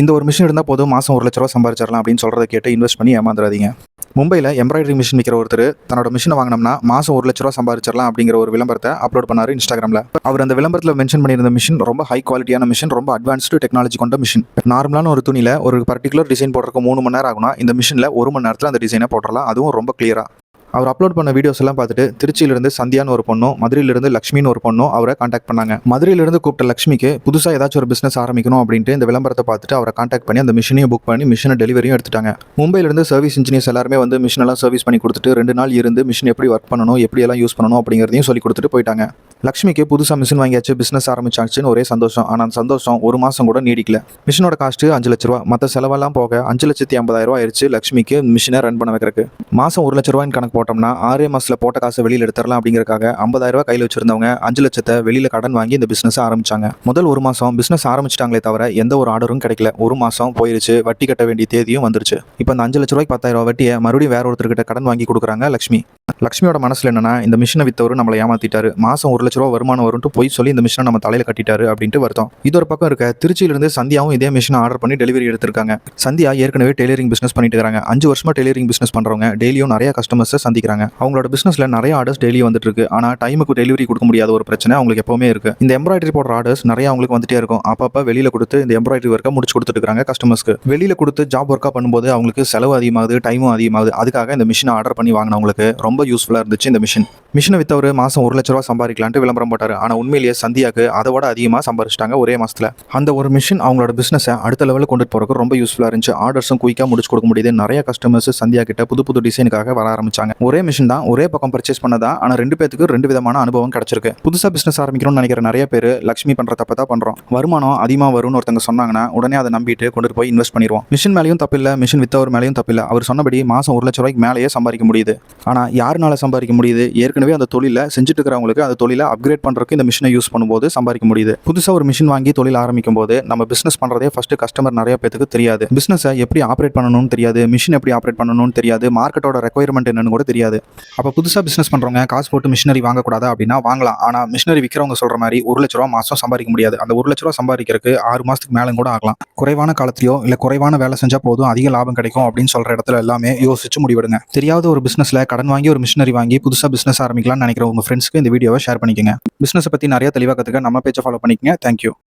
இந்த ஒரு மிஷின் இருந்தால் போதும் மாதம் ₹1,00,000 சம்பாதிச்சிடலாம் அப்படின்னு சொல்கிறத கேட்டு இன்வெஸ்ட் பண்ணி ஏமாந்துடாதீங்க. மும்பையில் எம்ப்ராய்டரி மிஷின் விற்கிற ஒருத்தர் தன்னோட மிஷினை வாங்கினோம்னா மாதம் ₹1,00,000 சம்பாதிச்சிடலாம் அப்படிங்கிற ஒரு விளம்பரத்தை அப்லோட் பண்ணார் இன்ஸ்டாகிராமில். அவர் அந்த விளம்பரத்தில் மென்ஷன் பண்ணியிருந்த மிஷின் ரொம்ப ஹை குவாலிட்டியான மிஷின், ரொம்ப அட்வான்ஸ்டு டெக்னாலஜி கொண்ட மிஷின். நார்மலான ஒரு துணியில் ஒரு பர்டிகுலர் டிசைன் போடுறதுக்கு 3 மணி நேரம் ஆகுனா இந்த மிஷினில் 1 மணி நேரத்தில் அந்த டிசைனை போட்டுடலாம், அதுவும் ரொம்ப கிளியராக. அவர் அப்லோட் பண்ண வீடியோஸ் எல்லாம் பார்த்துட்டு திருச்சியிலிருந்து சந்தியான்னு ஒரு பொண்ணும் மதுரையிலிருந்து லக்ஷ்மின்னு ஒரு பொண்ணும் அவரை காண்டாக்ட் பண்ணாங்க. மதுரையிலிருந்து கூப்பிட்ட லக்ஷ்மிக்கு புதுசாக ஏதாச்சும் ஒரு பிஸ்னஸ் ஆரம்பிக்கணும் அப்படின்ட்டு இந்த விளம்பரத்தை பார்த்துட்டு அவரை காண்டாக்ட் பண்ணி அந்த மிஷினையும் புக் பண்ணி மிஷினை டெலிவரியும் எடுத்துட்டாங்க. மும்பையிலிருந்து சர்வீஸ் இன்ஜினியர்ஸ் எல்லாருமே வந்து மிஷினெல்லாம் சர்வீஸ் பண்ணி கொடுத்துட்டு 2 நாள் இருந்து மிஷின் எப்படி ஒர்க் பண்ணணும், எப்படியெல்லாம் யூஸ் பண்ணணும் அப்படிங்கிறதையும் சொல்லி கொடுத்துட்டு போயிட்டாங்க. லக்ஷ்மிக்கு புதுசாக மிஷின் வாங்கியாச்சு, பிஸ்னஸ் ஆரம்பிச்சாச்சுன்னு ஒரே சந்தோஷம். ஆனால் அந்த சந்தோஷம் ஒரு மாதம் கூட நீடிக்கல. மிஷினோட காஸ்ட்டு ₹5,00,000, மற்ற செலவெல்லாம் போக ₹5,50,000 ஆயிடுச்சு லக்ஷ்மிக்கு மிஷினை ரன் பண்ண வைக்கிறதுக்கு. மாதம் ₹1,00,000 கணக்கு போட்டோம்னா 6 மாதத்தில் போட்ட காசை வெளியில் எடுத்துடலாம் அப்படிங்கிறக்காக ₹50,000 கையில் வச்சிருந்தவங்க 5,00,000 வெளியில் கடன் வாங்கி இந்த பிஸ்னஸை ஆரம்பிச்சாங்க. முதல் 1 மாதம் பிஸ்னஸ் ஆரம்பிச்சிட்டாங்களே தவிர எந்த ஒரு ஆர்டரும் கிடைக்கல. 1 மாதம் போயிருச்சு, வட்டி கட்ட வேண்டிய தேதியும் வந்துருச்சு. இப்போ அந்த ₹5,00,000 ₹10,000 வட்டியை மறுபடியும் வேற ஒருத்தர்கிட்ட கடன் வாங்கி கொடுக்குறாங்க லக்ஷ்மி. லக்ஷ்மியோட மனசில் என்னன்னா, இந்த மிஷினை வித்தவர் நம்மளை ஏமாத்திட்டாரு, மாதம் ₹1,00,000 வருமானம் வரும்னு போய் சொல்லி இந்த மிஷினை நம்ம தலையில் கட்டிட்டாரு அப்படின்ட்டு வருத்தம். இது ஒரு பக்கம் இருக்க, திருச்சியிலிருந்து சந்தியாவும் இதே மிஷினை ஆர்டர் பண்ணி டெலிவரி எடுத்திருக்காங்க. சந்தியா ஏற்கனவே டெய்லரிங் பிஸ்னஸ் பண்ணிட்டு இருக்காங்க. 5 வருஷமா டெய்லரிங் பிஸ்னஸ் பண்றவங்க டெய்லியும் நிறைய கஸ்டமர்ஸை சந்திக்கிறாங்க. அவங்களோட பிஸ்னஸ்ல நிறைய ஆர்டர்ஸ் டெய்லி வந்துட்டு இருக்கு. ஆனால் டைமுக்கு டெலிவரி கொடுக்க முடியாத ஒரு பிரச்சனை அவங்களுக்கு எப்பவுமே இருக்கு. இந்த எம்ப்ராய்டரி போடுற ஆர்டர்ஸ் நிறைய அவங்களுக்கு வந்துட்டே இருக்கும். அப்பப்போ வெளியில கொடுத்து இந்த எம்ப்ராய்டரி ஒர்க்கை முடிச்சு கொடுத்துட்டு இருக்காங்க கஸ்டமர்ஸ்க்கு. வெளியில கொடுத்து ஜாப் ஒர்க்கா பண்ணும்போது அவங்களுக்கு செலவு அதிகமாகுது, டைமும் அதிகமாகுது. அதுக்காக இந்த மிஷினை ஆர்டர் பண்ணி வாங்கினவங்களுக்கு ரொம்ப யூஸ்ஃபுல்லா இருந்துச்சு இந்த மிஷினை வித்தவர் மாதம் ₹1,00,000 சம்பாதிக்கலான்ட்டு விளம்பரம் போட்டாரு. ஆனால் உண்மையிலேயே சந்தியாக்கு அதை விட அதிகமாக சம்பாதிச்சிட்டாங்க ஒரே மாசத்துல. அந்த ஒரு மிஷின் அவங்களோட பிசினஸை அடுத்த லெவலுக்கு கொண்டு போறதுக்கு ரொம்ப யூஸ்ஃபுல்லா இருந்துச்சு. ஆர்டர்ஸும் குயிக்காக முடிச்சு கொடுக்க முடியுது. நிறைய கஸ்டமர்ஸ் சந்தியா கிட்ட புது புது டிசைனுக்காக வர ஆரம்பிச்சாங்க. ஒரே மிஷின் தான், ஒரே பக்கம் பர்ச்சேஸ் பண்ணதா, ஆனால் 2 பேருக்கு 2 விதமான அனுபவம் கிடைச்சிருக்கு. புதுசாக பிசினஸ் ஆரம்பிக்கணும்னு நினைக்கிற நிறைய பேர் லக்ஷ்மி பண்ற தப்பை தான் பண்றோம். வருமானம் அதிகமாக வரும்னு ஒருத்தங்க சொன்னாங்கன்னா உடனே அதை நம்பிட்டு கொண்டு போய் இன்வெஸ்ட் பண்ணிடுவோம். மிஷின் மேலேயும் தப்பில்லை, மிஷின் வித்தவர் மேலேயும் தப்பில்லை. அவர் சொன்னபடி மாதம் ₹1,00,000 மேலேயே சம்பாதிக்க முடியுது. ஆனால் யாருனால சம்பாதிக்க முடியுது? ஏற்கனவே அந்த தொழிலை செஞ்சுட்டு இருக்கிறவங்களுக்கு அந்த தொழிலை அப்கிரேட் பண்றதுக்கு இந்த மிஷினை யூஸ் பண்ணும்போது சம்பாதிக்க முடியுது. புதுசாக ஒரு மிஷின் வாங்கி தொழில் ஆரம்பிக்கும் போது நம்ம பிசினஸ் பண்றதே ஃபர்ஸ்ட் கஸ்டமர் நிறைய பேருக்கு தெரியாது. பிசினஸை எப்படி ஆப்ரேட் பண்ணணும்னு தெரியாது, மிஷின் எப்படி ஆப்ரேட் பண்ணணும்னு தெரியாது, மார்க்கெட்டோட ரெக்யர்மெண்ட் என்னன்னு கூட தெரியாது. அப்போ புதுசாக பிசினஸ் பண்றவங்க காசு போட்டு மிஷினரி வாங்கக்கூடாது அப்படின்னா வாங்கலாம். ஆனால் மிஷினரி விற்கிறவங்க சொல்ற மாதிரி ₹1,00,000 மாதம் சம்பாதிக்க முடியாது. அந்த ₹1,00,000 சம்பாதிக்கிறதுக்கு 6 மாதத்துக்கு மேலே கூட ஆகலாம். குறைவான காலத்திலயோ இல்லை குறைவான வேலை செஞ்சா போதும் அதிக லாபம் கிடைக்கும் அப்படின்னு சொல்ற இடத்துல எல்லாமே யோசிச்சு முடிவெடுங்க. தெரியாத ஒரு பிசினஸ்ல கடன் வாங்கி ஒரு மிஷினரி வாங்கி புதுசாக பிசினஸ் ஆரம்பிக்கலாம்னு நினைக்கிற உங்க ஃப்ரெண்ட்ஸ்க்கு இந்த வீடியோவை ஷேர் பண்ணிக்கங்க. பிசினஸ் பத்தி நிறைய தெளிவாக கத்துக்க நம்ம பேஜை ஃபாலோ பண்ணிக்கங்க. தேங்க்யூ.